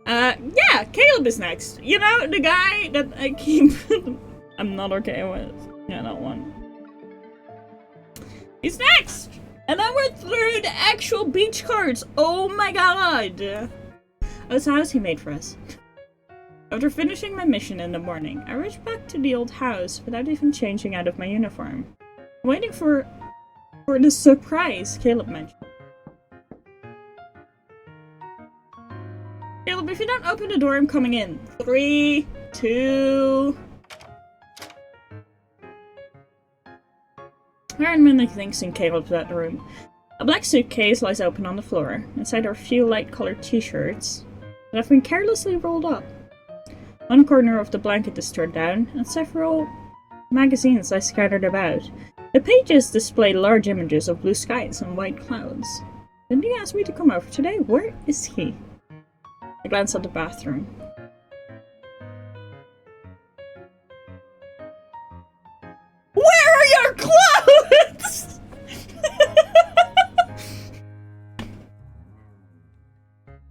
Yeah, Caleb is next. You know, the guy that I keep... I'm not okay with. Yeah, that one. He's next! And then we're through the actual beach cards. Oh my god! Oh, it's a house he made for us. After finishing my mission in the morning, I rushed back to the old house without even changing out of my uniform. Waiting for the surprise Caleb mentioned. Caleb, if you don't open the door, I'm coming in. 3, 2... There aren't many things in Caleb's bedroom. A black suitcase lies open on the floor. Inside are a few light-colored t-shirts that have been carelessly rolled up. One corner of the blanket is turned down, and several magazines lie scattered about. The pages display large images of blue skies and white clouds. Didn't he ask me to come over today? Where is he? I glance at the bathroom. Where are your clothes?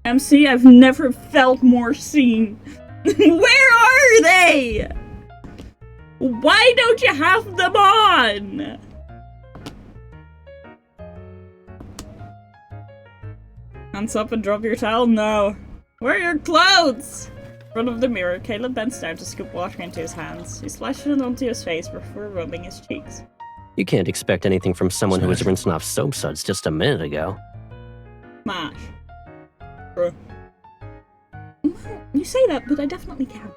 MC, I've never felt more seen. Where are they? Why don't you have them on? Hands up and drop your towel? No. Where are your clothes? In front of the mirror, Caleb bends down to scoop water into his hands. He splashes it onto his face before rubbing his cheeks. You can't expect anything from someone who was rinsing off soap suds just a minute ago. Smash. Bro. You say that, but I definitely can.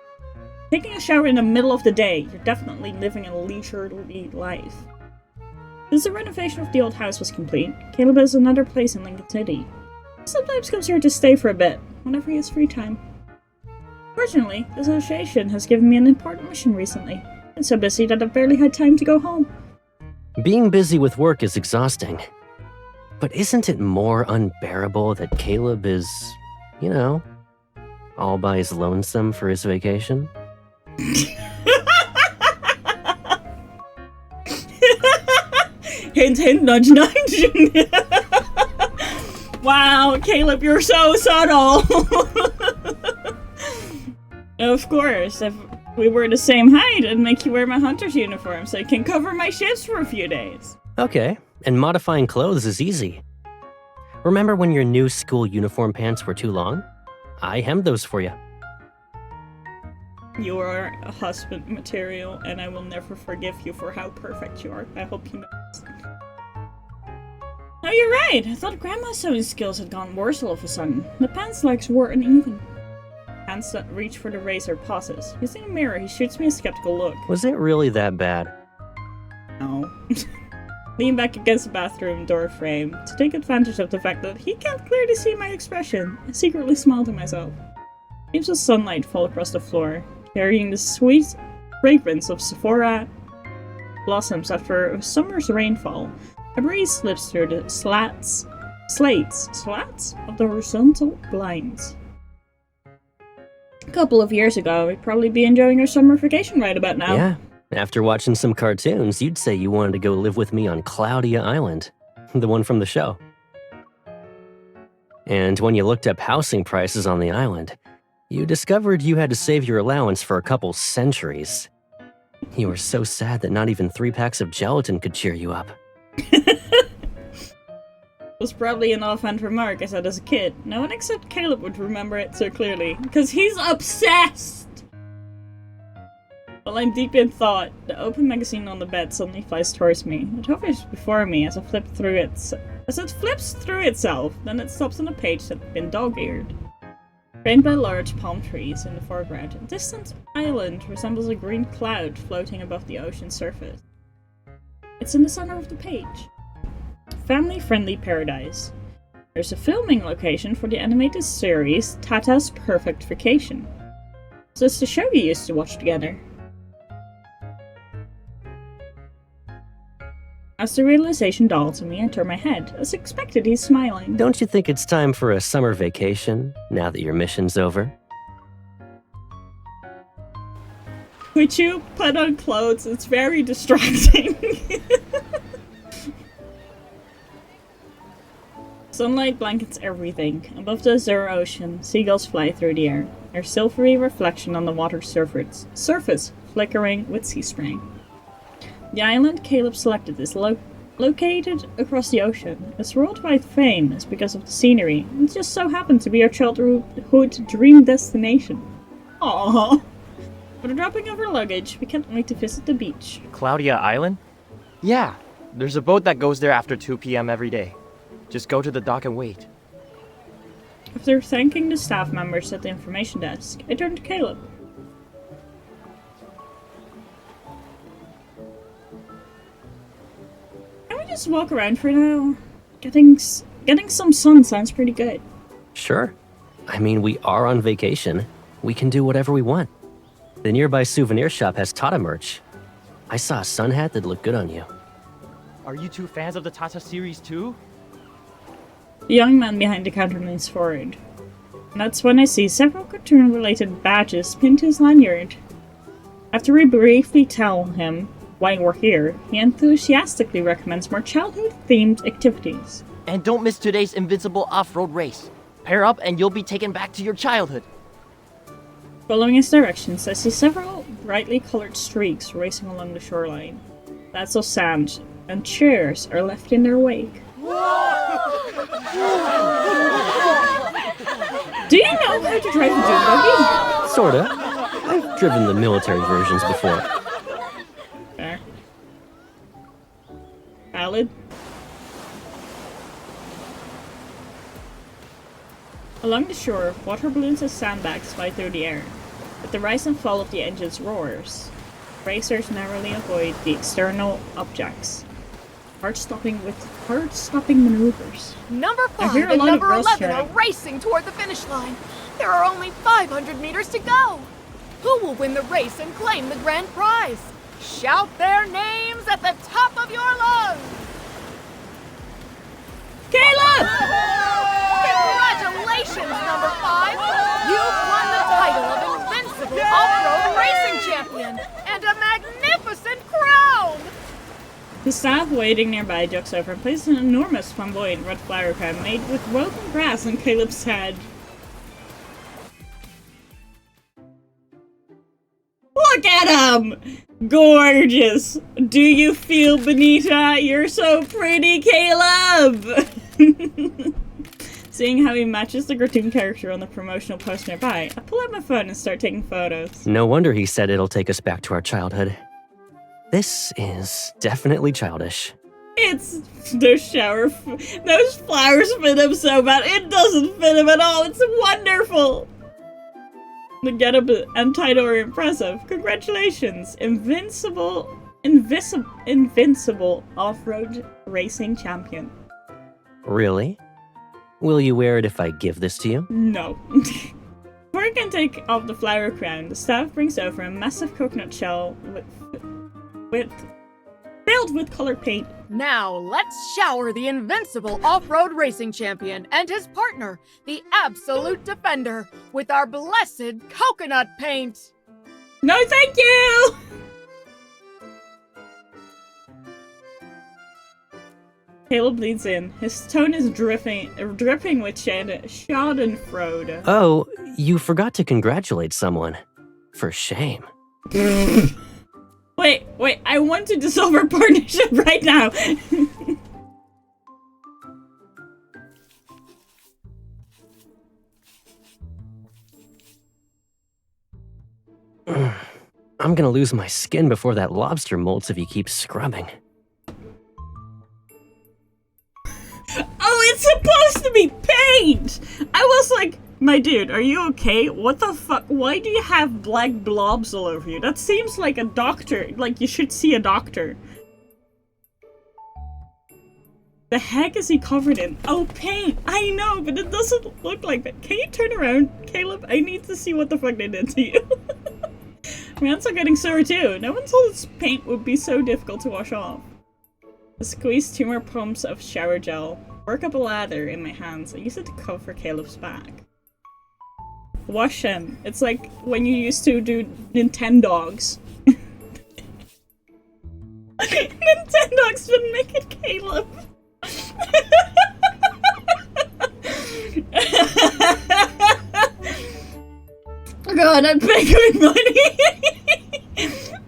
Taking a shower in the middle of the day, you're definitely living a leisurely life. Since the renovation of the old house was complete, Caleb has another place in Lincoln City. He sometimes comes here to stay for a bit, whenever he has free time. Fortunately, the association has given me an important mission recently. I've been so busy that I've barely had time to go home. Being busy with work is exhausting. But isn't it more unbearable that Caleb is, you know, all by his lonesome for his vacation? Hint, hint, nudge, nudge. Wow, Caleb, you're so subtle. Of course, if we were the same height, I'd make you wear my hunter's uniform so you can cover my shifts for a few days. Okay, and modifying clothes is easy. Remember when your new school uniform pants were too long? I hemmed those for you. You are a husband material, and I will never forgive you for how perfect you are. I hope you know this. Oh, you're right. I thought Grandma's sewing skills had gone worse all of a sudden. The pants legs were uneven. Hands that reach for the razor pauses. Using a mirror, he shoots me a skeptical look. Was it really that bad? No. Lean back against the bathroom door frame to take advantage of the fact that he can't clearly see my expression. I secretly smile to myself. Beams of sunlight fall across the floor, carrying the sweet fragrance of Sephora blossoms after a summer's rainfall. A breeze slips through the slats of the horizontal blinds. A couple of years ago, we'd probably be enjoying our summer vacation right about now. Yeah. After watching some cartoons, you'd say you wanted to go live with me on Cloudia Island, the one from the show. And when you looked up housing prices on the island, you discovered you had to save your allowance for a couple centuries. You were so sad that not even 3 packs of gelatin could cheer you up. It was probably an offhand remark I said as a kid. No one except Caleb would remember it so clearly, because he's obsessed! While I'm deep in thought, the open magazine on the bed suddenly flies towards me. It hovers before me as it flips through itself, then it stops on a page that had been dog-eared. Framed by large palm trees in the foreground, a distant island resembles a green cloud floating above the ocean's surface. It's in the center of the page. Family-friendly paradise. There's a filming location for the animated series Tata's Perfect Vacation. So it's the show you used to watch together. As the realization dawns on me, I turn my head. As expected, he's smiling. Don't you think it's time for a summer vacation, now that your mission's over? Would you put on clothes? It's very distracting. Sunlight blankets everything. Above the azure ocean, seagulls fly through the air, their silvery reflection on the water's surface flickering with sea spray. The island Caleb selected is located across the ocean. Its worldwide fame is because of the scenery. It just so happened to be our childhood dream destination. Aww. For the dropping of our luggage, we can't wait to visit the beach. Claudia Island? Yeah, there's a boat that goes there after 2 p.m. every day. Just go to the dock and wait. After thanking the staff members at the information desk, I turned to Caleb. Can we just walk around for now? Getting some sun sounds pretty good. Sure. I mean, we are on vacation. We can do whatever we want. The nearby souvenir shop has Tata merch. I saw a sun hat that looked good on you. Are you two fans of the Tata series too? The young man behind the counter leans forward. And that's when I see several cartoon-related badges pinned to his lanyard. After we briefly tell him why we're here, he enthusiastically recommends more childhood-themed activities. And don't miss today's Invincible Off-Road race. Pair up and you'll be taken back to your childhood. Following his directions, I see several brightly colored streaks racing along the shoreline. That's of sand, and chairs are left in their wake. Do you know how to drive a dune buggy? Sorta. I've driven the military versions before. Fair. Valid. Along the shore, water balloons and sandbags fly through the air. With the rise and fall of the engine's roars, racers narrowly avoid the external objects. Heart-stopping maneuvers. Number I 5 hear a and lot of number girls 11 are chatting. racing toward the finish line. There are only 500 meters to go. Who will win the race and claim the grand prize? Shout their names at the top of your lungs! Caleb! Congratulations, number 5! You've won the title of Invincible Off-Road Racing Champion and a magnificent crown! The staff waiting nearby jokes over and places an enormous flamboyant red flower crown made with woven grass on Caleb's head. Look at him! Gorgeous! Do you feel, Benita? You're so pretty, Caleb! Seeing how he matches the cartoon character on the promotional poster nearby, I pull out my phone and start taking photos. No wonder he said it'll take us back to our childhood. This is definitely childish. It's those those flowers fit him so bad. It doesn't fit him at all. It's wonderful. The getup and title are impressive. Congratulations, Invincible Off-Road Racing Champion. Really? Will you wear it if I give this to you? No. Before I can take off the flower crown, the staff brings over a massive coconut shell filled with colored paint. Now let's shower the Invincible Off-Road Racing Champion and his partner, the Absolute Defender, with our blessed coconut paint. No, thank you! Caleb leads in. His tone is dripping with schadenfreude. Oh, you forgot to congratulate someone. For shame. Wait, I want to dissolve our partnership right now! I'm gonna lose my skin before that lobster molts if he keeps scrubbing. Oh, it's supposed to be paint! I was like, my dude, are you okay? What the fuck? Why do you have black blobs all over you? That seems like a doctor. Like, you should see a doctor. The heck is he covered in? Oh, paint! I know, but it doesn't look like that. Can you turn around, Caleb? I need to see what the fuck they did to you. My hands are getting sore too. No one told us paint would be so difficult to wash off. I squeeze 2 more pumps of shower gel. Work up a lather in my hands. I use it to cover Caleb's back. Wash him. It's like when you used to do Nintendogs. Nintendogs didn't make it Caleb. God, I'd pay good money.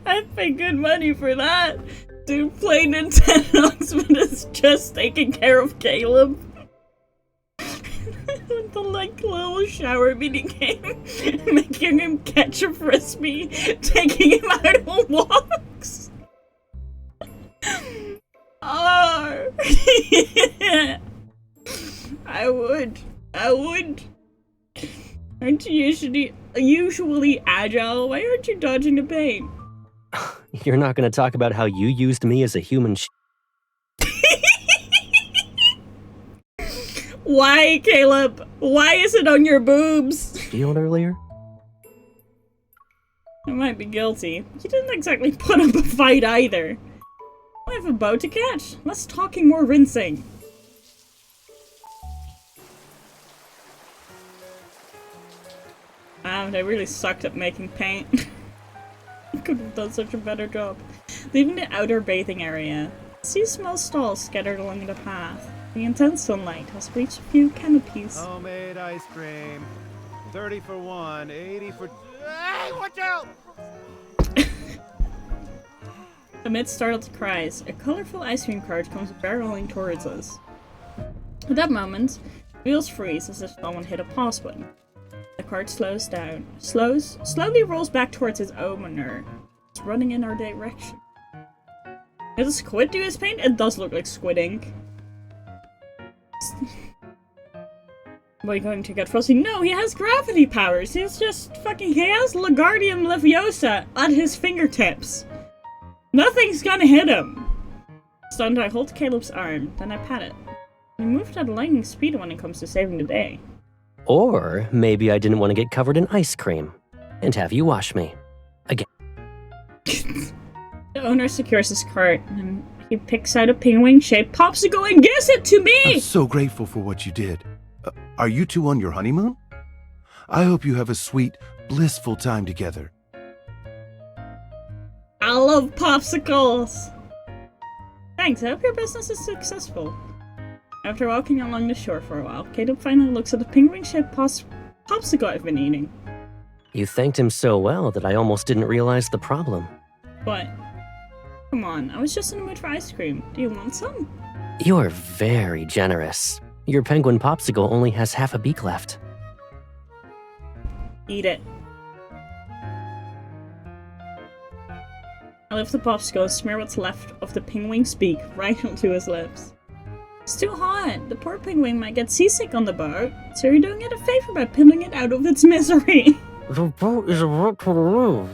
I'd pay good money for that. Dude, play Nintendo's, but it's just taking care of Caleb. With the like little shower mini game, making him catch a frisbee, taking him out on walks. Oh, I would. Aren't you usually agile? Why aren't you dodging the pain? You're not gonna talk about how you used me as a human Why, Caleb? Why is it on your boobs? shield earlier? I might be guilty. You didn't exactly put up a fight either. I have a boat to catch. Less talking, more rinsing. Wow, they really sucked at making paint. I could have done such a better job. Leaving the outer bathing area, I see small stalls scattered along the path. The intense sunlight has reached a few canopies. Homemade ice cream. 30 for 1, 80 for... Hey, watch out! Amid startled cries, a colorful ice cream cart comes barreling towards us. At that moment, wheels freeze as if someone hit a pause button. The cart slows down, slowly rolls back towards its owner. It's running in our direction. Did a squid do his paint? It does look like squid ink. Am I going to get Frosty? No, he has gravity powers. He has Lagardium Leviosa at his fingertips. Nothing's gonna hit him. Stunned, I hold Caleb's arm, then I pat it. He moved at lightning speed when it comes to saving the day. Or maybe I didn't want to get covered in ice cream and have you wash me. Again. The owner secures his cart, and he picks out a penguin-shaped popsicle and gives it to me! I'm so grateful for what you did. Are you two on your honeymoon? I hope you have a sweet, blissful time together. I love popsicles! Thanks, I hope your business is successful. After walking along the shore for a while, Caleb finally looks at the penguin-shaped popsicle I've been eating. You thanked him so well that I almost didn't realize the problem. What? Come on, I was just in the mood for ice cream. Do you want some? You're very generous. Your penguin popsicle only has half a beak left. Eat it. I lift the popsicle and smear what's left of the penguin's beak right onto his lips. It's too hot. The poor penguin might get seasick on the boat, so you're doing it a favor by pulling it out of its misery. The boat is about to move.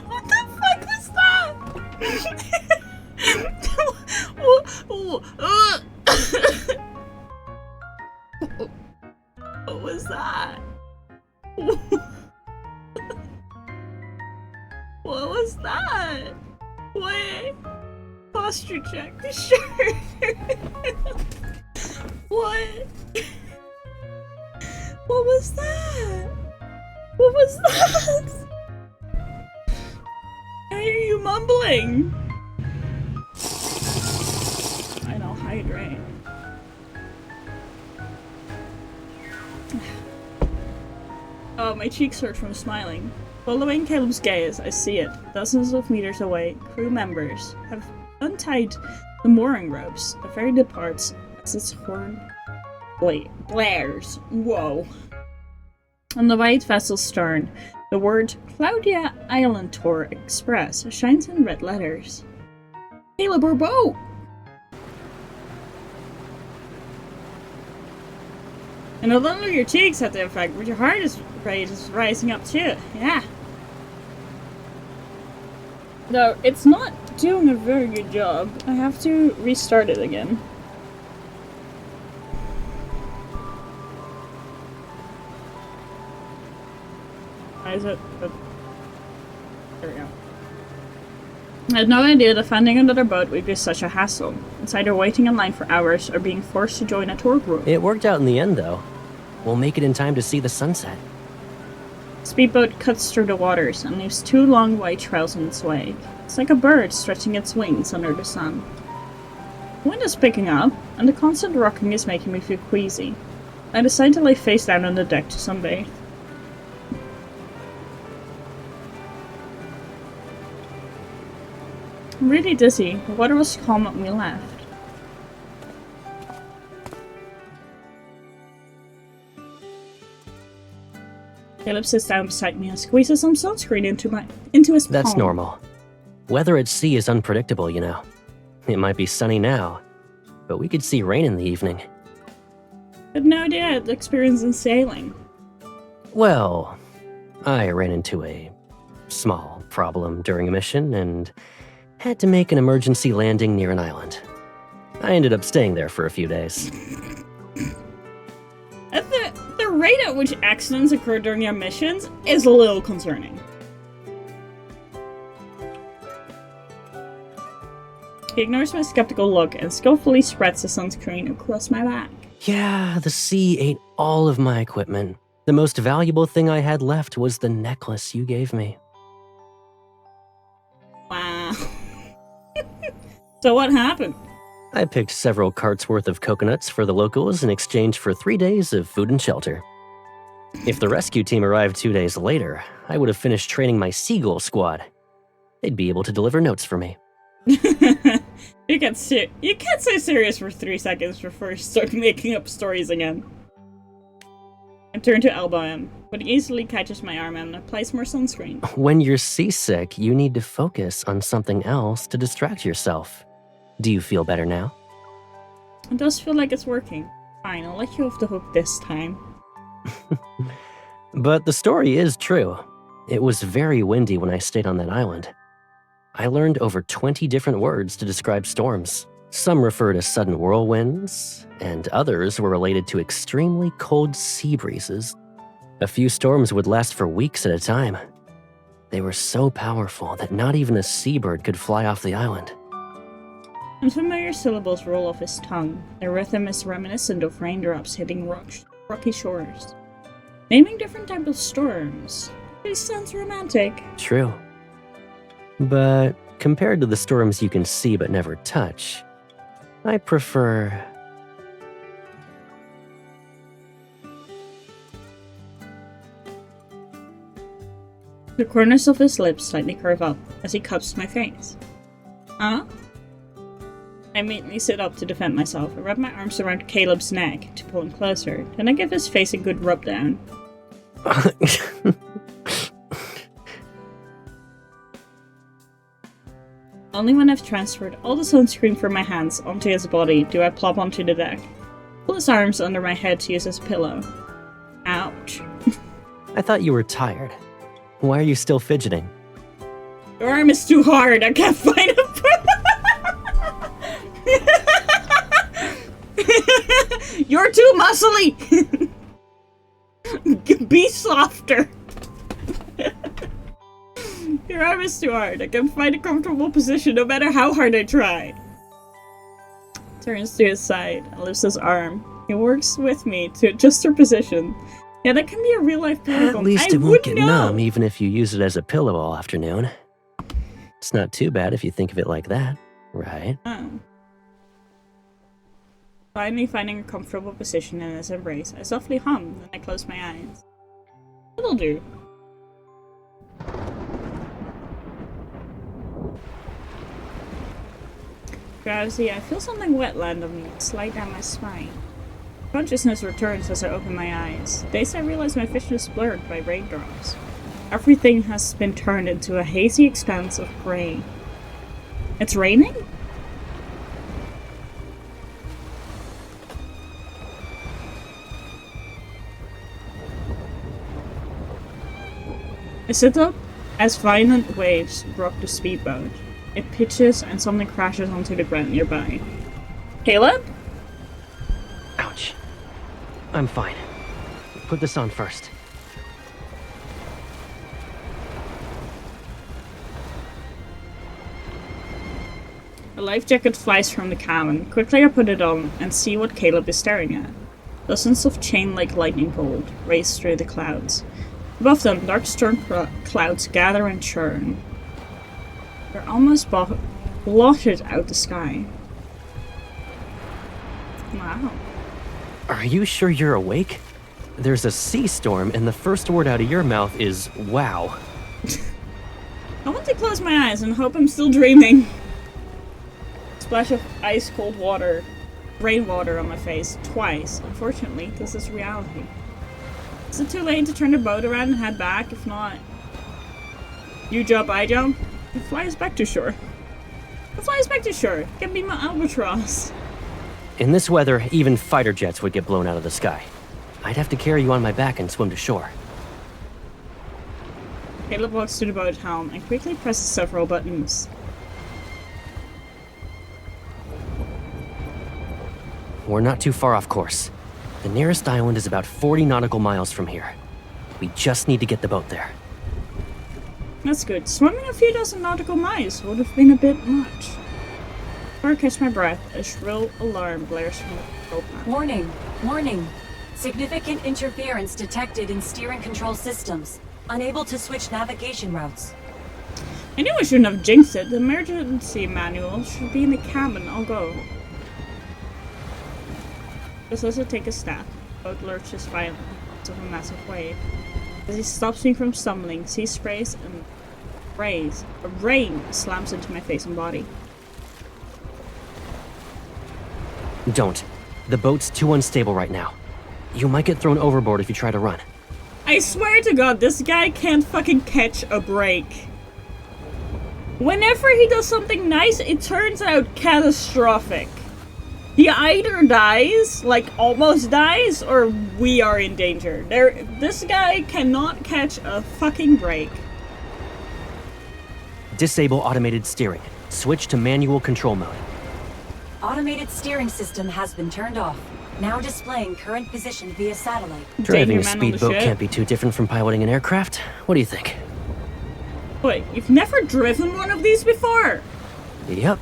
What the fuck was that? What was that? What was that? What? Posture check. Sure. What? What was that? What was that? Why are you mumbling? Fine, I'll hydrate. Oh, my cheeks hurt from smiling. Following Caleb's gaze, I see it. Dozens of meters away, crew members have untied the mooring ropes. The ferry departs as its horn blares. Whoa. On the white vessel's stern, the word Claudia Island Tour Express shines in red letters. Caleb, our boat! And not only your cheeks have the effect, but your heart is rising up too. Yeah. No, it's not doing a very good job. I have to restart it again. Why is it? There we go. I had no idea that finding another boat would be such a hassle. It's either waiting in line for hours or being forced to join a tour group. It worked out in the end, though. We'll make it in time to see the sunset. Speedboat cuts through the waters and leaves 2 long white trails in its wake. It's like a bird stretching its wings under the sun. The wind is picking up, and the constant rocking is making me feel queasy. I decide to lay face down on the deck to sunbathe. I'm really dizzy. The water was calm when we left. Caleb sits down beside me and squeezes some sunscreen into his palm. That's normal. Weather at sea is unpredictable, you know. It might be sunny now, but we could see rain in the evening. I had no idea I had experience in sailing. Well, I ran into a small problem during a mission and had to make an emergency landing near an island. I ended up staying there for a few days. The rate at which accidents occur during your missions is a little concerning. He ignores my skeptical look and skillfully spreads the sunscreen across my back. Yeah, the sea ate all of my equipment. The most valuable thing I had left was the necklace you gave me. Wow. So what happened? I picked several carts worth of coconuts for the locals in exchange for 3 days of food and shelter. If the rescue team arrived 2 days later, I would have finished training my seagull squad. They'd be able to deliver notes for me. You can't stay serious for 3 seconds before you start making up stories again. I turn to elbow him, but he easily catches my arm and applies more sunscreen. When you're seasick, you need to focus on something else to distract yourself. Do you feel better now? It does feel like it's working. Fine, I'll let you off the hook this time. But the story is true. It was very windy when I stayed on that island. I learned over 20 different words to describe storms. Some refer to sudden whirlwinds, and others were related to extremely cold sea breezes. A few storms would last for weeks at a time. They were so powerful that not even a seabird could fly off the island. Unfamiliar syllables roll off his tongue. Their rhythm is reminiscent of raindrops hitting rocky shores. Naming different types of storms. This sounds romantic. True. But compared to the storms you can see but never touch, I prefer... The corners of his lips slightly curve up as he cups my face. Huh? I immediately sit up to defend myself. I rub my arms around Caleb's neck to pull him closer. Then I give his face a good rub down. Only when I've transferred all the sunscreen from my hands onto his body do I plop onto the deck. Pull his arms under my head to use as a pillow. Ouch. I thought you were tired. Why are you still fidgeting? Your arm is too hard. I can't find a You're too muscly! Be softer! Your arm is too hard. I can't find a comfortable position no matter how hard I try. Turns to his side and lifts his arm. He works with me to adjust her position. Yeah, that can be a real-life problem. At least it won't get numb even if you use it as a pillow all afternoon. It's not too bad if you think of it like that, right? Oh. Finally finding a comfortable position in his embrace, I softly hum, then I close my eyes. It'll do. Drowsy, I feel something wet land on me and slide down my spine. Consciousness returns as I open my eyes. Days I realize my vision is blurred by raindrops. Everything has been turned into a hazy expanse of gray. It's raining? I sit up as violent waves rock the speedboat. It pitches and something crashes onto the ground nearby. Caleb? Ouch. I'm fine. Put this on first. A life jacket flies from the cabin. Quickly I put it on and see what Caleb is staring at. Dozens of chain-like lightning bolt race through the clouds. Above them, dark storm clouds gather and churn. They're almost blotted out the sky. Wow. Are you sure you're awake? There's a sea storm, and the first word out of your mouth is wow. I want to close my eyes and hope I'm still dreaming. Splash of ice-cold water, rainwater on my face, twice. Unfortunately, this is reality. Is it too late to turn the boat around and head back? If not, you jump, I jump. It flies back to shore. It flies back to shore. Can be my albatross. In this weather, even fighter jets would get blown out of the sky. I'd have to carry you on my back and swim to shore. Caleb walks to the boat helm and quickly presses several buttons. We're not too far off course. The nearest island is about 40 nautical miles from here. We just need to get the boat there. That's good. Swimming a few dozen nautical miles would have been a bit much. Before I catch my breath, a shrill alarm blares from the control panel. Warning! Warning! Significant interference detected in steering control systems. Unable to switch navigation routes. I knew I shouldn't have jinxed it. The emergency manual should be in the cabin. I'll go. Just as I take a step, the boat lurches violently into a massive wave. As he stops me from stumbling, sea sprays and rain slams into my face and body. Don't. The boat's too unstable right now. You might get thrown overboard if you try to run. I swear to God, this guy can't fucking catch a break. Whenever he does something nice, it turns out catastrophic. He either dies, like almost dies, or we are in danger. This guy cannot catch a fucking break. Disable automated steering. Switch to manual control mode. Automated steering system has been turned off. Now displaying current position via satellite. Driving a Danger man on the speedboat ship. can't be too different from piloting an aircraft. What do you think? Wait, you've never driven one of these before? Yep.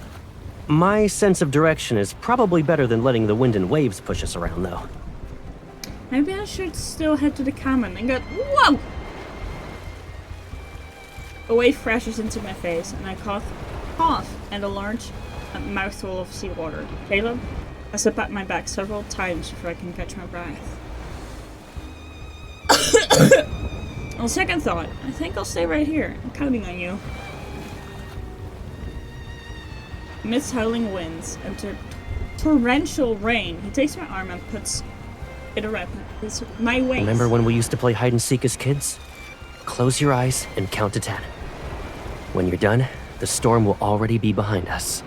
My sense of direction is probably better than letting the wind and waves push us around, though. Maybe I should still head to the cabin and go. Whoa! A wave crashes into my face, and I cough, and a large mouthful of seawater. Caleb, I slip at my back several times before I can catch my breath. On second thought, I think I'll stay right here. I'm counting on you. Amidst howling winds and torrential rain, he takes my arm and puts it around my waist. Remember when we used to play hide and seek as kids? Close your eyes and count to 10. When you're done, the storm will already be behind us.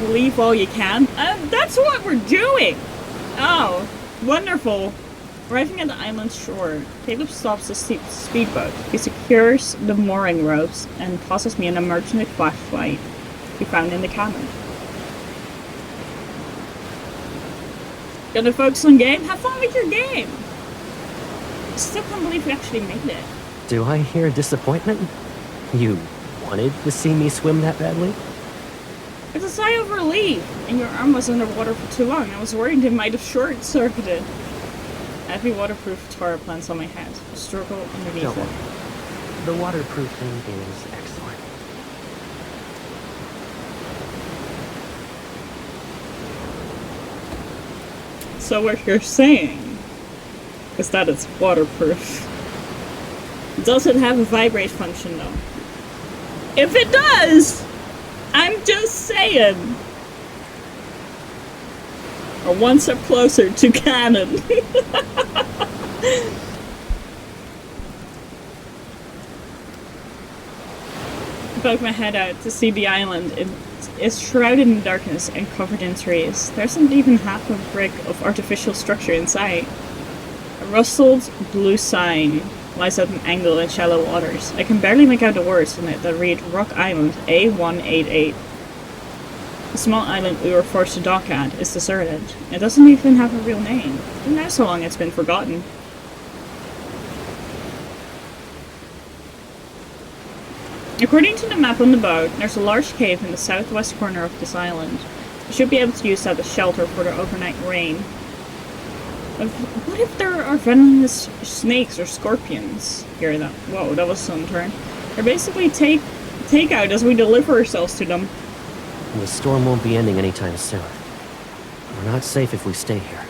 Leave while you can? That's what we're doing! Oh, wonderful. Arriving at the island's shore, Caleb stops the speedboat. He secures the mooring ropes and tosses me an emergency flashlight he found in the cabin. Gonna focus on game? Have fun with your game! I still can't believe we actually made it. Do I hear disappointment? You wanted to see me swim that badly? It's a sigh of relief, and your arm was underwater for too long. I was worried it might have short-circuited. Heavy waterproof Tara plants on my head. Struggle underneath Don't it. worry. The waterproofing is excellent. So what you're saying is that it's waterproof. Does it have a vibrate function though? If it does, I'm just saying. Or one step closer to canon. I poke my head out to see the island. It is shrouded in darkness and covered in trees. There isn't even half a brick of artificial structure in sight. A rustled blue sign lies at an angle in shallow waters. I can barely make out the words on it that read Rock Island A188. The small island we were forced to dock at is deserted. It doesn't even have a real name. Who knows how long it's been forgotten? According to the map on the boat, there's a large cave in the southwest corner of this island. We should be able to use that as shelter for the overnight rain. What if there are venomous snakes or scorpions? Here, whoa, that was some turn. They're basically takeout as we deliver ourselves to them. The storm won't be ending anytime soon. We're not safe if we stay here.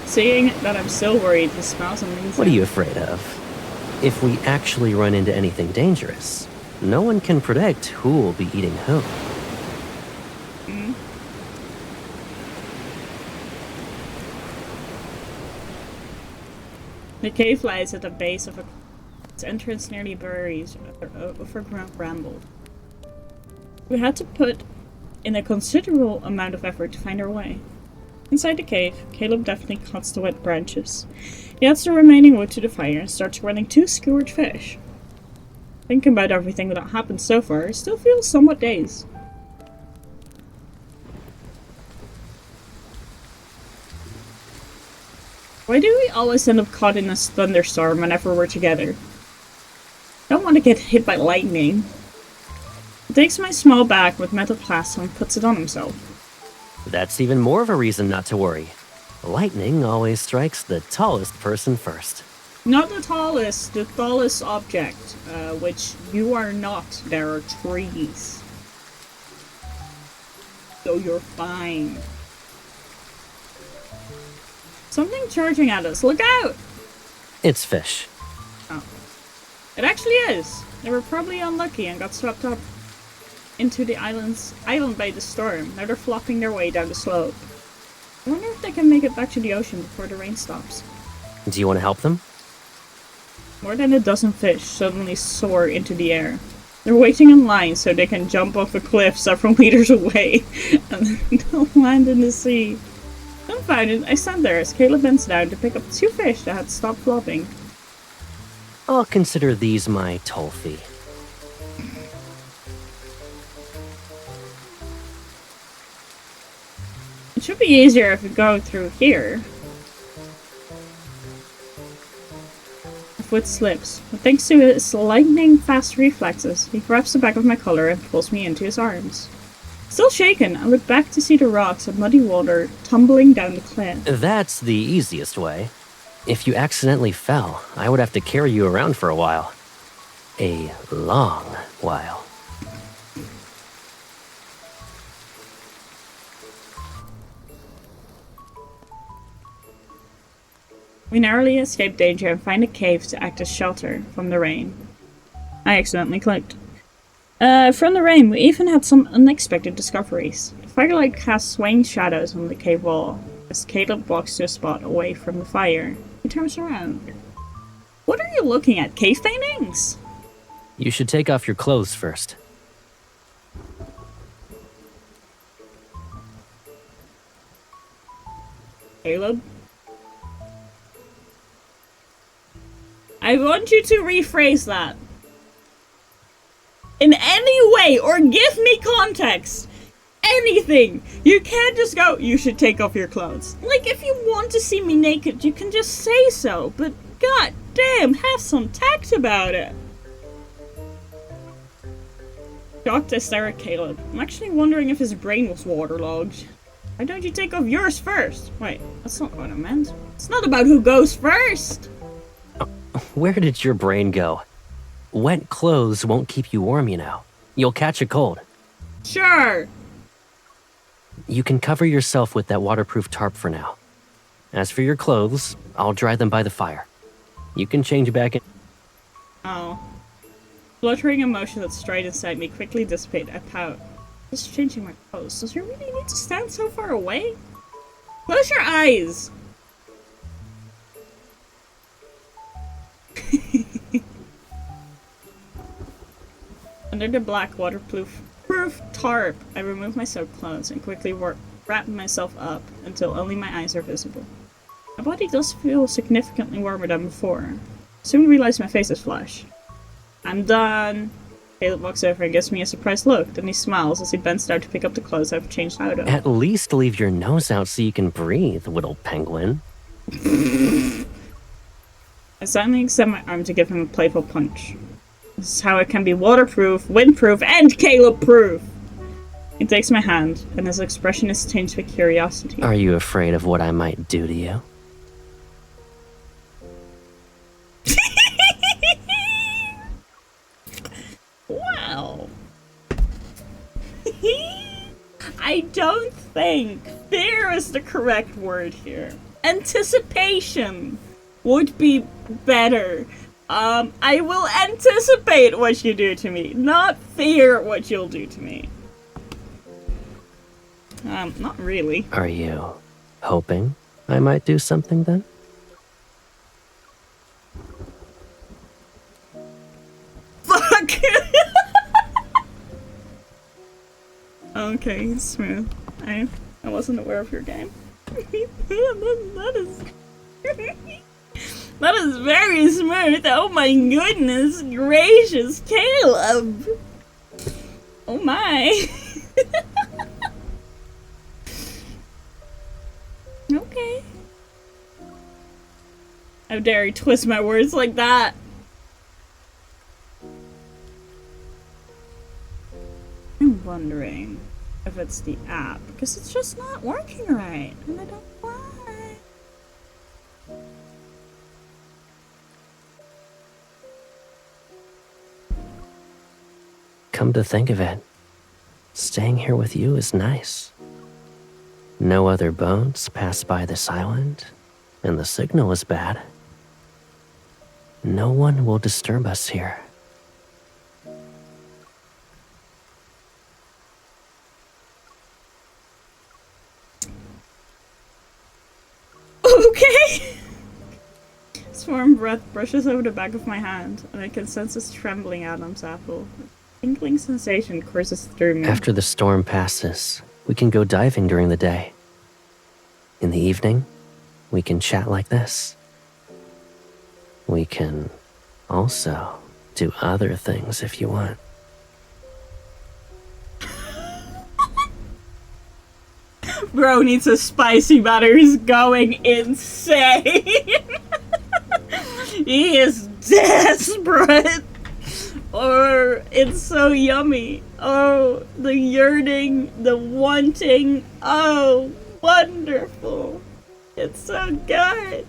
Seeing that I'm still worried, he smiles and leans What are in. you afraid of? If we actually run into anything dangerous, no one can predict who will be eating who. The cave lies at the base of its entrance nearly buries overgrown bramble. We had to put in a considerable amount of effort to find our way. Inside the cave, Caleb deftly cuts the wet branches. He adds the remaining wood to the fire and starts grilling 2 skewered fish. Thinking about everything that happened so far, I still feel somewhat dazed. Why do we always end up caught in this thunderstorm whenever we're together? I don't want to get hit by lightning. He takes my small bag with metal clasps and puts it on himself. That's even more of a reason not to worry. Lightning always strikes the tallest person first. Not the tallest object, which you are not. There are trees. So you're fine. Something charging at us. Look out! It's fish. Oh. It actually is. They were probably unlucky and got swept up into the island by the storm. Now they're flopping their way down the slope. I wonder if they can make it back to the ocean before the rain stops. Do you want to help them? More than a dozen fish suddenly soar into the air. They're waiting in line so they can jump off a cliff several meters away and they'll land in the sea. Dumbfounded, I stand there as Caleb bends down to pick up 2 fish that had stopped flopping. I'll consider these my toll fee. It should be easier if we go through here. My foot slips, but thanks to his lightning-fast reflexes, he grabs the back of my collar and pulls me into his arms. Still shaken, I look back to see the rocks and muddy water tumbling down the cliff. That's the easiest way. If you accidentally fell, I would have to carry you around for a while. A long while. We narrowly escape danger and find a cave to act as shelter from the rain. I accidentally clicked. From the rain, we even had some unexpected discoveries. The firelight casts swaying shadows on the cave wall as Caleb walks to a spot away from the fire. He turns around. What are you looking at? Cave paintings? You should take off your clothes first. Caleb? I want you to rephrase that. In any way, or give me context. Anything. You can't just go, you should take off your clothes. Like, if you want to see me naked, you can just say so. But god damn, have some tact about it. Shocked, I stare at Caleb. I'm actually wondering if his brain was waterlogged. Why don't you take off yours first? Wait, that's not what I meant. It's not about who goes first. Where did your brain go? Wet clothes won't keep you warm, you know. You'll catch a cold. Sure. You can cover yourself with that waterproof tarp for now. As for your clothes, I'll dry them by the fire. You can change back in. Oh. Fluttering emotion that strayed inside me quickly dissipate. I pout. Just changing my clothes. Does he really need to stand so far away? Close your eyes! Under the black waterproof tarp, I remove my soaked clothes and quickly wrap myself up until only my eyes are visible. My body does feel significantly warmer than before. Soon realize my face is flush. I'm done. Caleb walks over and gives me a surprised look, then he smiles as he bends down to pick up the clothes I've changed out of. At least leave your nose out so you can breathe, little penguin. I suddenly extend my arm to give him a playful punch. This is how it can be waterproof, windproof, and Caleb-proof. He takes my hand, and his expression is tinged with curiosity. Are you afraid of what I might do to you? Wow. I don't think fear is the correct word here. Anticipation would be better. I will anticipate what you do to me, not fear what you'll do to me. Not really. Are you hoping I might do something then? Fuck! Okay, smooth. I wasn't aware of your game. that is... that is very smooth. Oh my goodness gracious, Caleb! Oh my. Okay. How dare you twist my words like that? I'm wondering if it's the app, because it's just not working right, and I don't know why. Come to think of it, staying here with you is nice. No other boats pass by this island, and the signal is bad. No one will disturb us here. Okay! His warm breath brushes over the back of my hand, and I can sense his trembling Adam's apple. A tingling sensation courses through me. After the storm passes, we can go diving during the day. In the evening, we can chat like this. We can also do other things if you want. Bro needs a spicy butter. He's going insane. He is desperate. Oh, it's so yummy. Oh, the yearning, the wanting. Oh, wonderful. It's so good.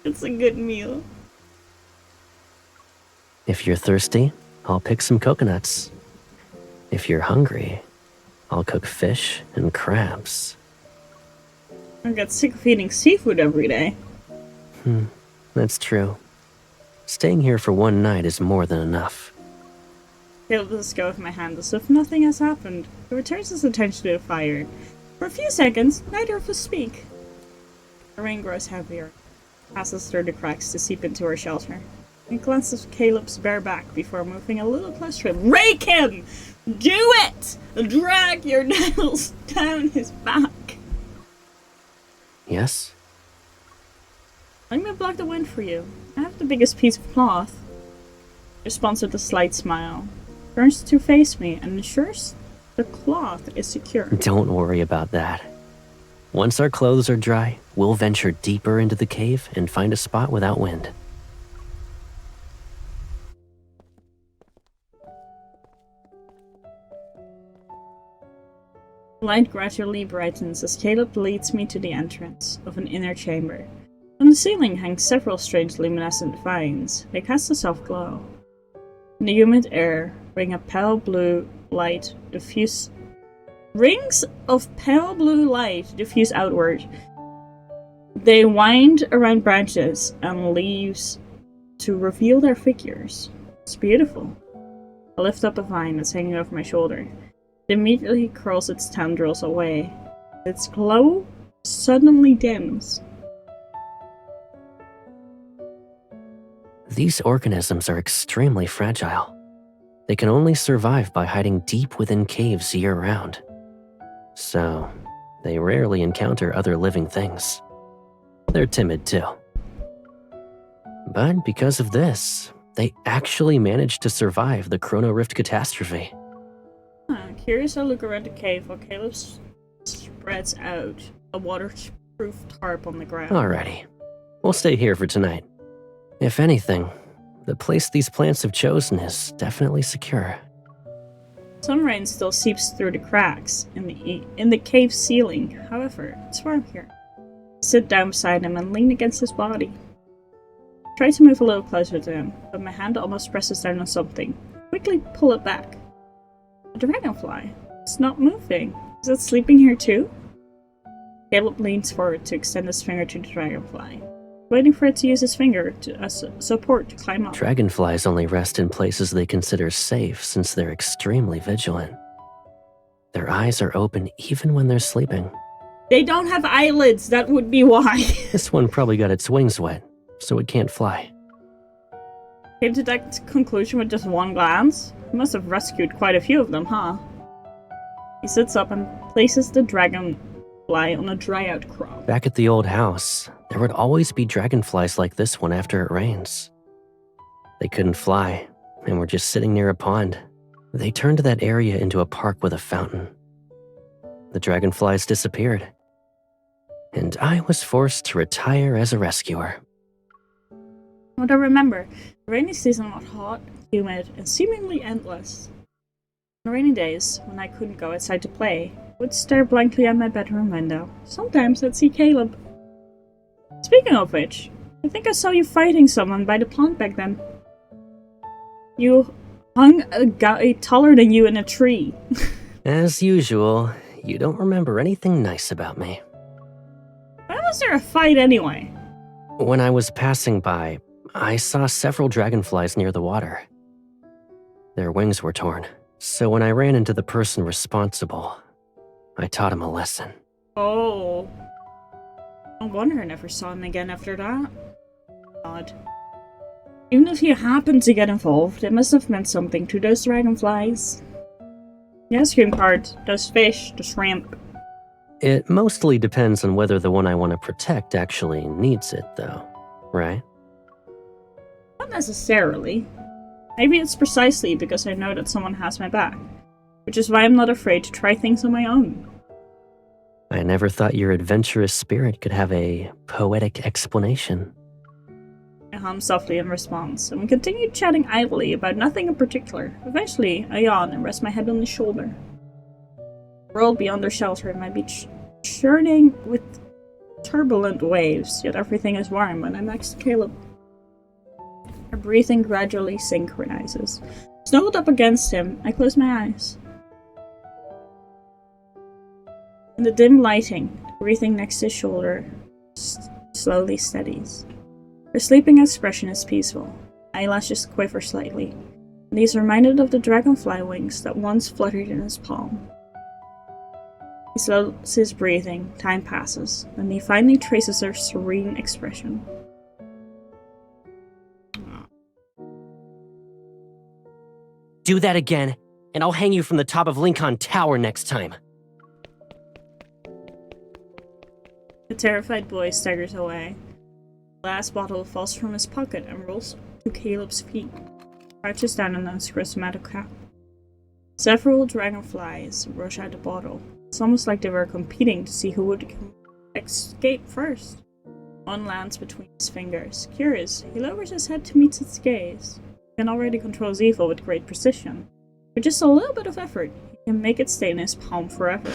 It's a good meal. If you're thirsty, I'll pick some coconuts. If you're hungry, I'll cook fish and crabs. I get sick of eating seafood every day. That's true. Staying here for one night is more than enough. Caleb lets go of my hand as if nothing has happened. He returns his attention to the fire. For a few seconds, neither of us speak. The rain grows heavier, passes through the cracks to seep into our shelter. He glances at Caleb's bare back before moving a little closer to him. Rake him! Do it! Drag your nails down his back. Yes? Let me block the wind for you. I have the biggest piece of cloth. He responds with a slight smile. Turns to face me and ensures the cloth is secure. Don't worry about that. Once our clothes are dry, we'll venture deeper into the cave and find a spot without wind. The light gradually brightens as Caleb leads me to the entrance of an inner chamber. On the ceiling hang several strange luminescent vines. They cast a soft glow. In the humid air, rings of pale blue light diffuse outward. They wind around branches and leaves to reveal their figures. It's beautiful. I lift up a vine that's hanging over my shoulder. It immediately curls its tendrils away. Its glow suddenly dims. These organisms are extremely fragile. They can only survive by hiding deep within caves year-round. So, they rarely encounter other living things. They're timid too. But because of this, they actually managed to survive the Chrono Rift catastrophe. Curious, I look around the cave while Caleb spreads out a waterproof tarp on the ground. Alrighty, we'll stay here for tonight. If anything, The place these plants have chosen is definitely secure. Some rain still seeps through the cracks in the cave ceiling. However, it's warm here. I sit down beside him and lean against his body. I try to move a little closer to him, but my hand almost presses down on something. I quickly pull it back. A dragonfly. It's not moving. Is it sleeping here too? Caleb leans forward to extend his finger to the dragonfly, waiting for it to use his finger as support to climb up. Dragonflies only rest in places they consider safe since they're extremely vigilant. Their eyes are open even when they're sleeping. They don't have eyelids, that would be why. This one probably got its wings wet, so it can't fly. Came to that conclusion with just one glance? He must have rescued quite a few of them, huh? He sits up and places the dragonfly on a dry-out crop. Back at the old house, there would always be dragonflies like this one after it rains. They couldn't fly, and were just sitting near a pond. They turned that area into a park with a fountain. The dragonflies disappeared, and I was forced to retire as a rescuer. What I remember, the rainy season was hot, humid, and seemingly endless. On rainy days, when I couldn't go outside to play, I would stare blankly at my bedroom window. Sometimes I'd see Caleb. Speaking of which, I think I saw you fighting someone by the pond back then. You hung a guy taller than you in a tree. As usual, you don't remember anything nice about me. Why was there a fight anyway? When I was passing by, I saw several dragonflies near the water. Their wings were torn, so when I ran into the person responsible, I taught him a lesson. Oh. No wonder I never saw him again after that. Odd. Even if you happened to get involved, it must have meant something to those dragonflies. The ice cream cart, those fish, the shrimp. It mostly depends on whether the one I want to protect actually needs it, though, right? Not necessarily. Maybe it's precisely because I know that someone has my back, which is why I'm not afraid to try things on my own. I never thought your adventurous spirit could have a poetic explanation. I hum softly in response, and we continued chatting idly about nothing in particular. Eventually, I yawn and rest my head on his shoulder. The world beyond their shelter might be churning with turbulent waves, yet everything is warm when I'm next to Caleb. Our breathing gradually synchronizes. Snuggled up against him, I close my eyes. In the dim lighting, the breathing next to his shoulder slowly steadies. Her sleeping expression is peaceful. Eyelashes quiver slightly, and he's reminded of the dragonfly wings that once fluttered in his palm. He slows his breathing, time passes, and he finally traces her serene expression. Do that again, and I'll hang you from the top of Lincoln Tower next time. The terrified boy staggers away. The glass bottle falls from his pocket and rolls to Caleb's feet. Crouches down and unscrews the metal cap. Several dragonflies rush out the bottle. It's almost like they were competing to see who would escape first. One lands between his fingers. Curious, he lowers his head to meet its gaze. He can already control his evil with great precision. With just a little bit of effort, he can make it stay in his palm forever.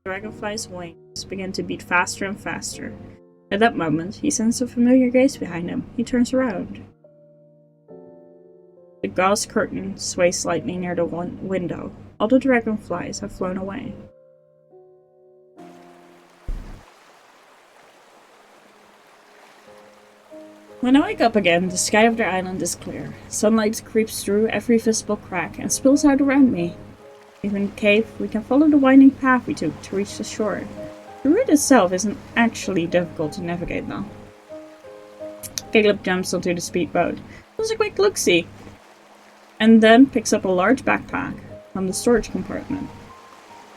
The dragonfly's wings begin to beat faster and faster. At that moment, he senses a familiar gaze behind him. He turns around. The gauze curtain sways slightly near the window. All the dragonflies have flown away. When I wake up again, the sky of the island is clear. Sunlight creeps through every visible crack and spills out around me. Even the cave, we can follow the winding path we took to reach the shore. The route itself isn't actually difficult to navigate though. Caleb jumps onto the speedboat, does a quick look-see, and then picks up a large backpack from the storage compartment.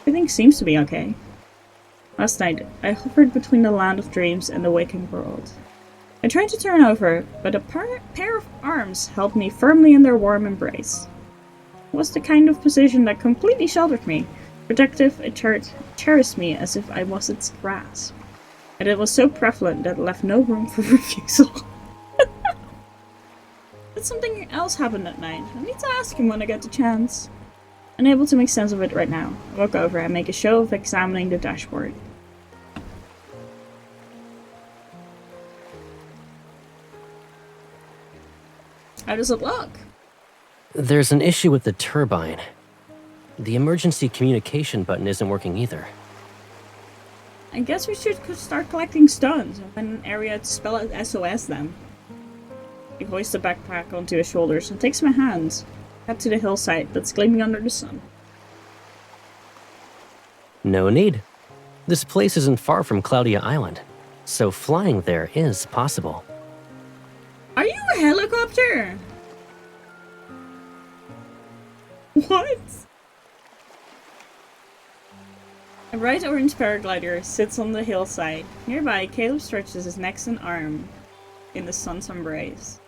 Everything seems to be okay. Last night, I hovered between the land of dreams and the waking world. I tried to turn over, but a pair of arms held me firmly in their warm embrace. It was the kind of position that completely sheltered me. Protective, it cherished me as if I was its grasp. And it was so prevalent that it left no room for refusal. But something else happened that night. I need to ask him when I get the chance. Unable to make sense of it right now. I walk over and make a show of examining the dashboard. How does it look? There's an issue with the turbine. The emergency communication button isn't working either. I guess we should start collecting stones and find an area to spell out SOS then. He hoists the backpack onto his shoulders and takes my hands. Head to the hillside that's gleaming under the sun. No need. This place isn't far from Cloudia Island, so flying there is possible. Are you a helicopter? What? A bright orange paraglider sits on the hillside. Nearby, Caleb stretches his neck and arm in the sun's embrace.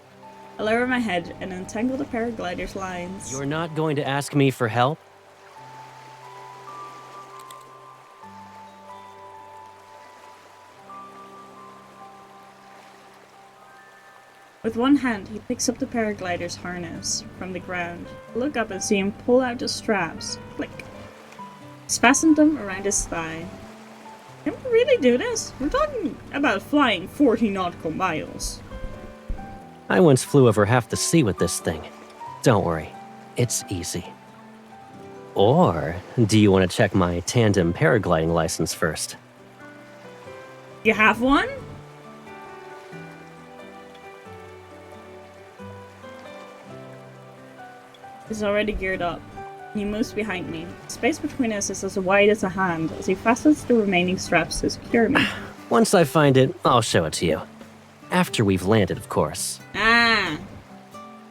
I lower my head and untangle the paraglider's lines. You're not going to ask me for help? With one hand, he picks up the paraglider's harness from the ground. I look up and see him pull out the straps. Click. He's fastened them around his thigh. Can we really do this? We're talking about flying 40 nautical miles. I once flew over half the sea with this thing. Don't worry, it's easy. Or do you want to check my tandem paragliding license first? You have one? He's already geared up. He moves behind me. The space between us is as wide as a hand as he fastens the remaining straps to secure me. Once I find it, I'll show it to you. After we've landed, of course. Ah!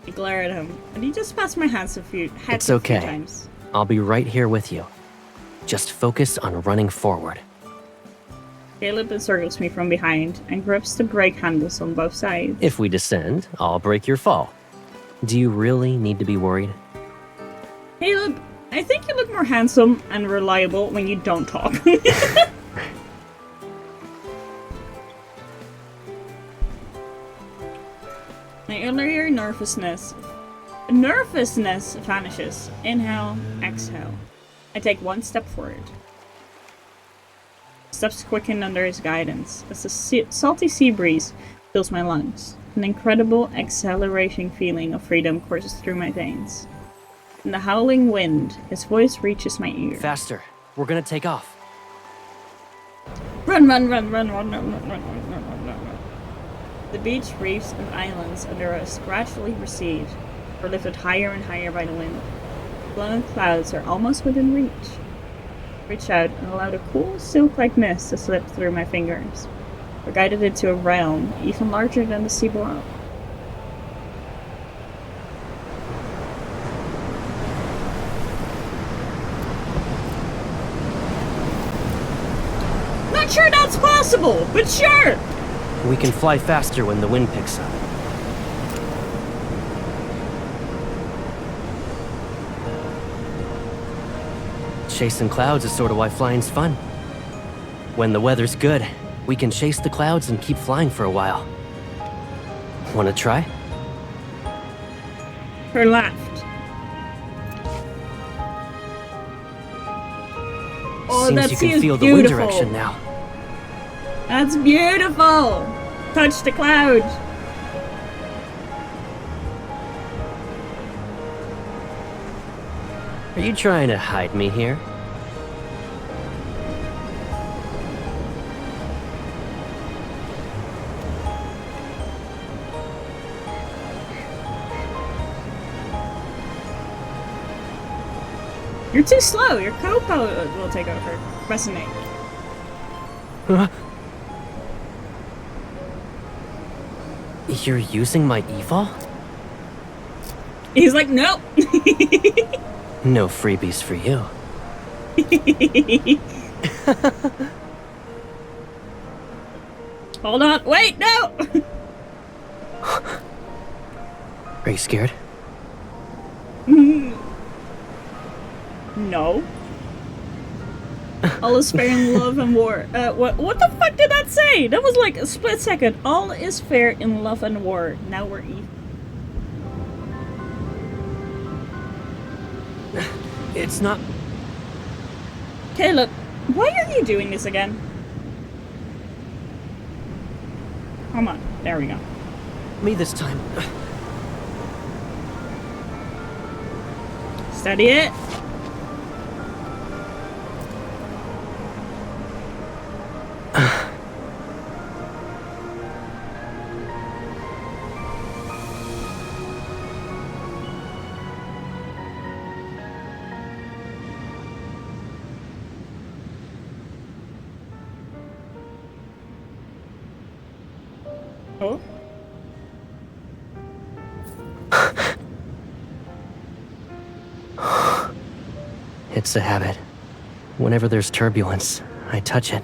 I glare at him, and he just pats my hands a few It's okay. times. I'll be right here with you. Just focus on running forward. Caleb encircles me from behind and grips the brake handles on both sides. If we descend, I'll break your fall. Do you really need to be worried? Caleb, I think you look more handsome and reliable when you don't talk. My earlier nervousness vanishes. Inhale, exhale. I take one step forward. Steps quicken under his guidance as the salty sea breeze fills my lungs. An incredible, exhilarating feeling of freedom courses through my veins. In the howling wind, his voice reaches my ear. Faster. We're gonna take off. Run, run, run, run, run, run, run, run, run, run, run, run. The beach, reefs, and islands under us gradually recede, or lifted higher and higher by the wind. Blown clouds are almost within reach. Reach out and allow the cool, silk-like mist to slip through my fingers. We're guided into a realm even larger than the sea below. Not sure that's possible, but sure! We can fly faster when the wind picks up. Chasing clouds is sort of why flying's fun. When the weather's good, we can chase the clouds and keep flying for a while. Wanna try? Her left. Oh, Seems that you can seems feel the wind beautiful. direction now. That's beautiful! Touch the cloud! Are you trying to hide me here? You're too slow. Your co-pilot will take over. Resonate. You're using my eval? He's like, nope. No freebies for you. Hold on. Wait, no. Are you scared? No. All is fair in love and war. What the fuck did that say? That was like a split second. All is fair in love and war. Now we're even. It's not... Caleb, why are you doing this again? Come on. There we go. me this time. Steady it. Oh. It's a habit. Whenever there's turbulence, I touch it.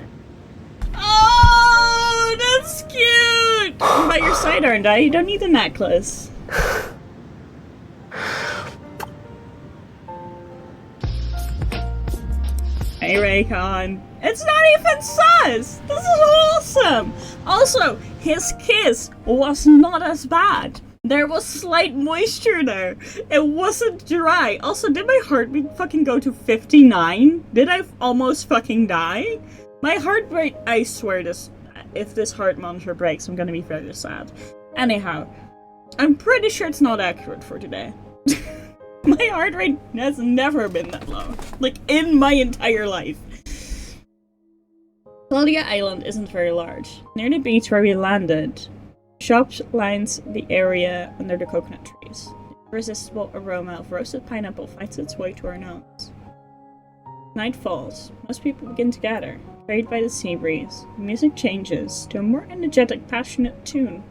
Oh, that's cute! I'm by your side, aren't I? You don't need the necklace. Hey, Raycon. It's not even sus! This is awesome! Also, his kiss was not as bad. There was slight moisture there. It wasn't dry. Also, did my heartbeat fucking go to 59? Did I almost fucking die? My heart rate, I swear this, if this heart monitor breaks, I'm gonna be very sad. Anyhow, I'm pretty sure it's not accurate for today. My heart rate has never been that low. Like, in my entire life. Claudia Island isn't very large. Near the beach where we landed, shops lines the area under the coconut trees. The irresistible aroma of roasted pineapple finds its way to our nose. Night falls. Most people begin to gather, carried by the sea breeze. The music changes to a more energetic, passionate tune.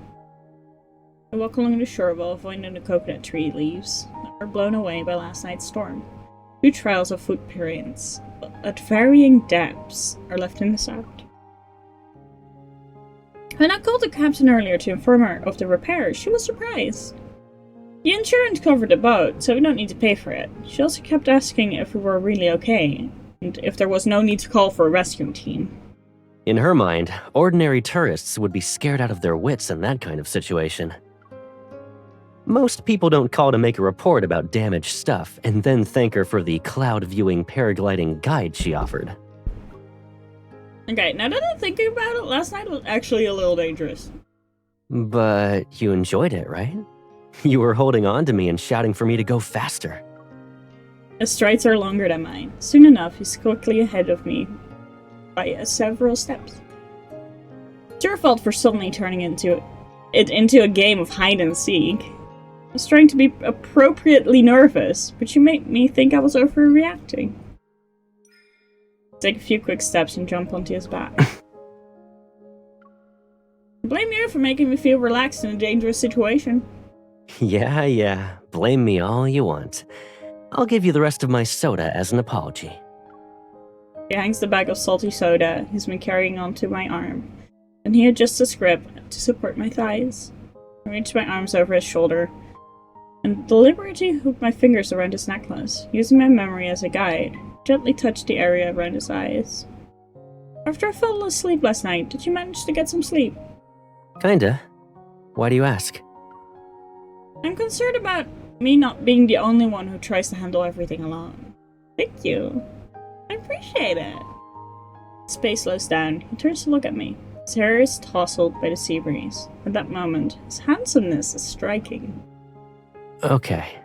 I walk along the shore while avoiding the coconut tree leaves that were blown away by last night's storm. 2 trails of footprints, at varying depths, are left in the sand. When I called the captain earlier to inform her of the repairs, she was surprised. The insurance covered the boat, so we don't need to pay for it. She also kept asking if we were really okay, and if there was no need to call for a rescue team. In her mind, ordinary tourists would be scared out of their wits in that kind of situation. Most people don't call to make a report about damaged stuff and then thank her for the cloud-viewing paragliding guide she offered. Okay, now that I'm thinking about it, last night was actually a little dangerous. But you enjoyed it, right? You were holding on to me and shouting for me to go faster. His strides are longer than mine. Soon enough, he's quickly ahead of me by several steps. It's your fault for suddenly turning it into a game of hide and seek. I was trying to be appropriately nervous, but you made me think I was overreacting. Take a few quick steps and jump onto his back. Blame you for making me feel relaxed in a dangerous situation. Yeah, blame me all you want. I'll give you the rest of my soda as an apology. He hangs the bag of salty soda he's been carrying onto my arm, and he adjusts his grip to support my thighs. I reach my arms over his shoulder, and deliberately hook my fingers around his necklace, using my memory as a guide. Gently touch the area around his eyes. After I fell asleep last night, did you manage to get some sleep? Kinda. Why do you ask? I'm concerned about me not being the only one who tries to handle everything alone. Thank you. I appreciate it. Space slows down. He turns to look at me. His hair is tousled by the sea breeze. At that moment, his handsomeness is striking. Okay.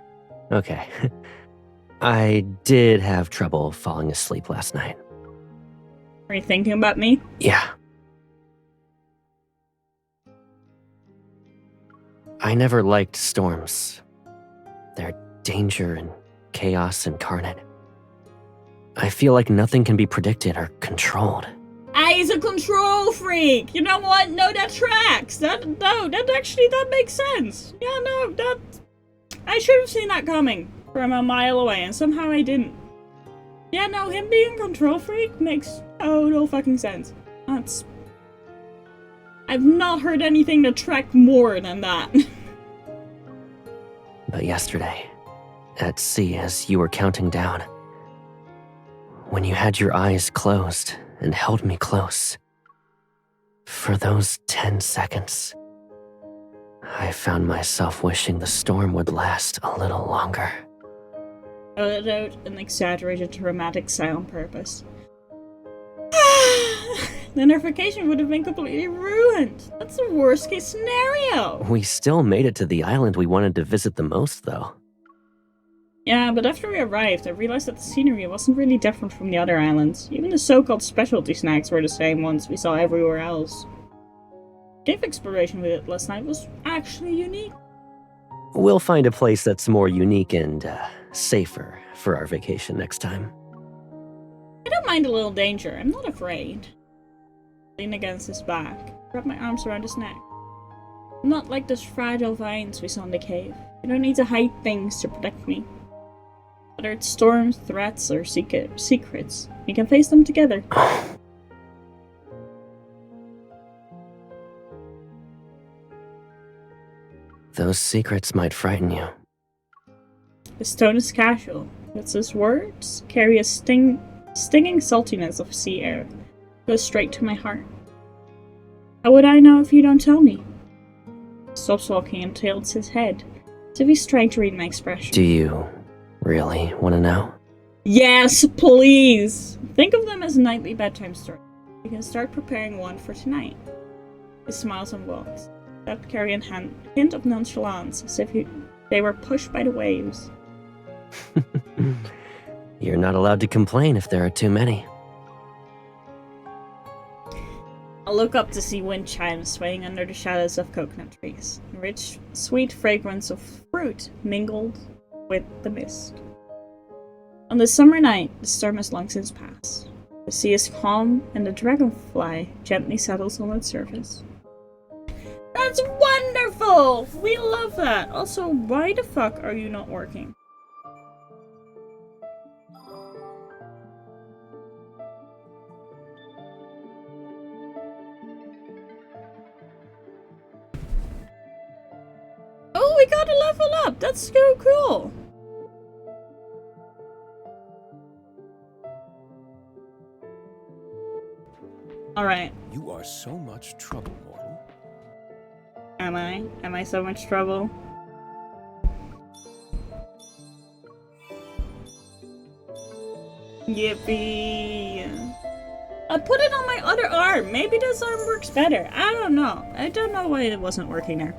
I did have trouble falling asleep last night. Are you thinking about me? Yeah. I never liked storms. They're danger and chaos incarnate. I feel like nothing can be predicted or controlled. He's a control freak! You know what? No, that tracks! That makes sense! Yeah, no, I should have seen that coming from a mile away, and somehow I didn't. Yeah, no, him being a control freak makes total fucking sense. I've not heard anything that tracked more than that. But yesterday, at sea as you were counting down, When you had your eyes closed and held me close. For those 10 seconds, I found myself wishing the storm would last a little longer. I let out an exaggerated dramatic sigh on purpose. Then our vacation would have been completely ruined. That's the worst case scenario. We still made it to the island we wanted to visit the most, though. Yeah, but after we arrived, I realized that the scenery wasn't really different from the other islands. Even the so-called specialty snacks were the same ones we saw everywhere else. Cave exploration we did last night was actually unique. We'll find a place that's more unique and safer for our vacation next time. I don't mind a little danger. I'm not afraid. Lean against his back, wrap my arms around his neck. I'm not like those fragile vines we saw in the cave. You don't need to hide things to protect me. Whether it's storms, threats, or secrets, we can face them together. Those secrets might frighten you. His tone is casual, but his words carry a stinging saltiness of sea air. Goes straight to my heart. How would I know if you don't tell me? He stops walking and tilts his head, as if he's trying to read my expression. Do you really want to know? Yes, please! Think of them as nightly bedtime stories. You can start preparing one for tonight. He smiles and walks, that carry a hint of nonchalance, as if they were pushed by the waves. You're not allowed to complain if there are too many. I look up to see wind chimes swaying under the shadows of coconut trees. The rich, sweet fragrance of fruit mingled with the mist. On this summer night, the storm has long since passed. The sea is calm, and the dragonfly gently settles on its surface. That's wonderful! We love that! Also, why the fuck are you not working? Oh, we got a level up! That's so cool! Alright. You are so much trouble, mortal. Am I? Am I so much trouble? Yippee! I put it on my other arm! Maybe this arm works better. I don't know. I don't know why it wasn't working there.